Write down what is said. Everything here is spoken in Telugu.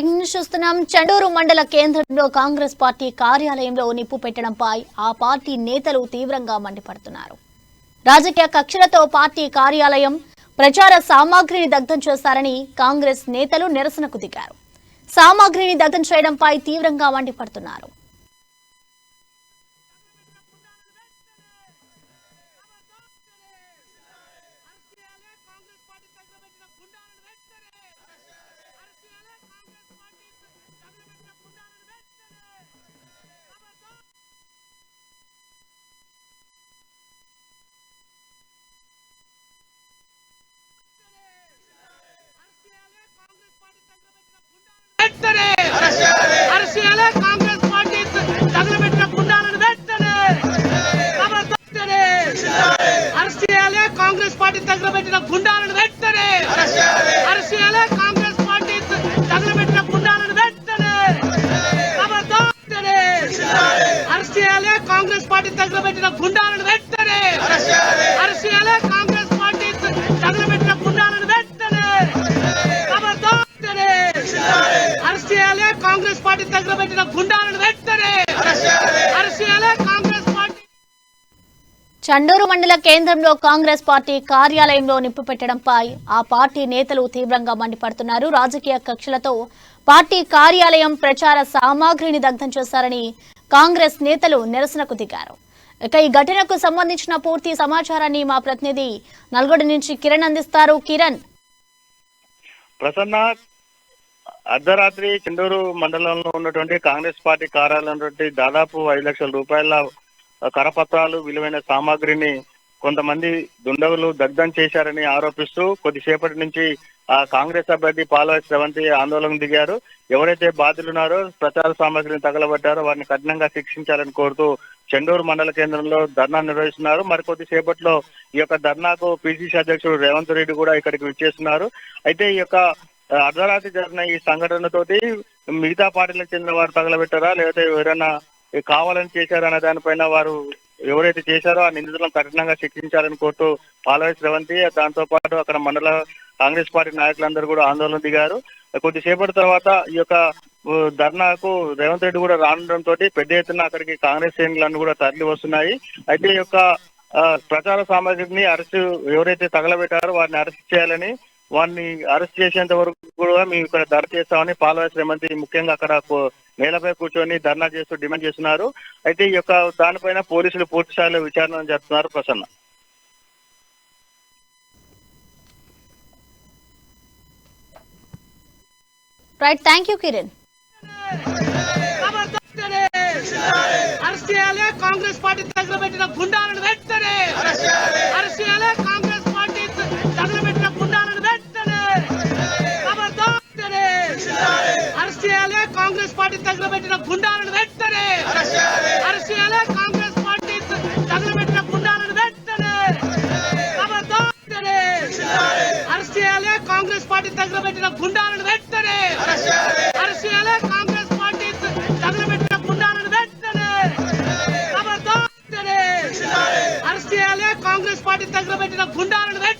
బ్రేకింగ్ న్యూస్ చూస్తున్నాం. చండూరు మండల కేంద్రంలో కాంగ్రెస్ పార్టీ కార్యాలయంలో నిప్పు పెట్టడంపై ఆ పార్టీ నేతలు తీవ్రంగా మండిపడుతున్నారు. రాజకీయ కక్షలతో పార్టీ కార్యాలయం ప్రచార సామాగ్రిని దగ్ధం చేశారని కాంగ్రెస్ నేతలు నిరసనకు దిగారు. సామాగ్రిని దగ్ధం చేయడంపై తీవ్రంగా మండిపడుతున్నారు. కాంగ్రెస్ పార్టీ తగలబెట్టిన గుండాలను వెంటనే అరెస్టుచేయాలి. కాంగ్రెస్ పార్టీ తగలబెట్టిన గుండాలను వెంటనే అరెస్టుచేయాలి. కాంగ్రెస్ పార్టీ తగలబెట్టిన గుండాలను వెంటనే అరెస్టుచేయాలి. కాంగ్రెస్ పార్టీ తగలబెట్టిన గుండాలను వెంటనే అరెస్టుచేయాలి. కాంగ్రెస్ పార్టీ తగలబెట్టిన గుండాలను వెంటనే అరెస్టుచేయాలి. కాంగ్రెస్ పార్టీ చండూరు మండల కేంద్రంలో కాంగ్రెస్ పార్టీ కార్యాలయంలో నిప్పు పెట్టడంపై ఆ పార్టీ నేతలు తీవ్రంగా మండిపడుతున్నారు. రాజకీయ కక్షలతో పార్టీ కార్యాలయం ప్రచార సామాగ్రిని దగ్ధం చేశారని కాంగ్రెస్ నేతలు నిరసనకు దిగారు. ఇక ఈ ఘటనకు సంబంధించిన పూర్తి సమాచారాన్ని మా ప్రతినిధి నల్గొండ నుంచి కిరణ్ అందిస్తారు. కిరణ్, ప్రసన్న, అర్ధరాత్రి చెండూరు మండలంలో ఉన్నటువంటి కాంగ్రెస్ పార్టీ కార్యాలయం దాదాపు 5 లక్షల రూపాయల కరపత్రాలు, విలువైన సామాగ్రిని కొంతమంది దుండగులు దగ్ధం చేశారని ఆరోపిస్తూ కొద్దిసేపటి నుంచి ఆ కాంగ్రెస్ అభ్యర్థి పాల్వాయి శ్రవంతి ఆందోళన దిగారు. ఎవరైతే బాధితులున్నారో, ప్రచార సామాగ్రిని తగలబట్టారో వారిని కఠినంగా శిక్షించాలని కోరుతూ చెండూరు మండల కేంద్రంలో ధర్నా నిర్వహిస్తున్నారు. మరికొద్ది సేపట్లో ఈ యొక్క ధర్నాకు పిసిసి అధ్యక్షుడు రేవంత్ రెడ్డి కూడా ఇక్కడికి విచ్చేస్తున్నారు. అయితే ఈ యొక్క అర్ధరాత్రి జరిగిన ఈ సంఘటనతోటి మిగతా పార్టీలకు చెందిన వారు తగలబెట్టారా, లేకపోతే ఎవరైనా కావాలని చేశారన్న దానిపైన వారు ఎవరైతే చేశారో ఆ నిందితులను కఠినంగా శిక్షించాలని కోరుతూ పాల్వాయి శ్రవంతి, దాంతో పాటు అక్కడ మండల కాంగ్రెస్ పార్టీ నాయకులందరూ కూడా ఆందోళన దిగారు. కొద్దిసేపటి తర్వాత ఈ యొక్క ధర్నాకు రేవంత్ రెడ్డి కూడా రానుండడంతో పెద్ద ఎత్తున అక్కడికి కాంగ్రెస్ శ్రేణులన్నీ కూడా తరలి వస్తున్నాయి. అయితే ఈ యొక్క ప్రచార సామాగ్రిని ఎవరైతే తగలబెట్టారో వారిని అరెస్ట్ చేయాలని, వారిని అరెస్ట్ చేసేంత వరకు కూడా మేము ఇక్కడ ధర్నా చేస్తామని పాల్వాయి శ్రవంతి ముఖ్యంగా అక్కడ నేలపై కూర్చొని ధర్నా చేస్తూ డిమాండ్ చేస్తున్నారు. అయితే ఈ యొక్క దానిపైన పోలీసులు పూర్తి స్థాయిలో విచారణ జరుపుతున్నారు. Prasanna, right, thank you Kiran. Congress party తగలబెట్టిన గుండాలను వెంటనే అరెస్టుచేయాలి. కాంగ్రెస్ పార్టీ తగలబెట్టిన గుండాలను వెంటనే అరెస్టుచేయాలి. కాంగ్రెస్ పార్టీ తగలబెట్టిన గుండాలను వెంటనే అరెస్టుచేయాలి. కాంగ్రెస్ పార్టీ తగలబెట్టిన గుండాలను వెంటనే అరెస్టుచేయాలి. కాంగ్రెస్ పార్టీ తగలబెట్టిన గుండాలను వెంటనే అరెస్టుచేయాలి. కాంగ్రెస్ పార్టీ తగలబెట్టిన గుండాలను వెంటనే అరెస్టుచేయాలి. కాంగ్రెస్ పార్టీ తగలబెట్టిన గుండాలను వెంటనే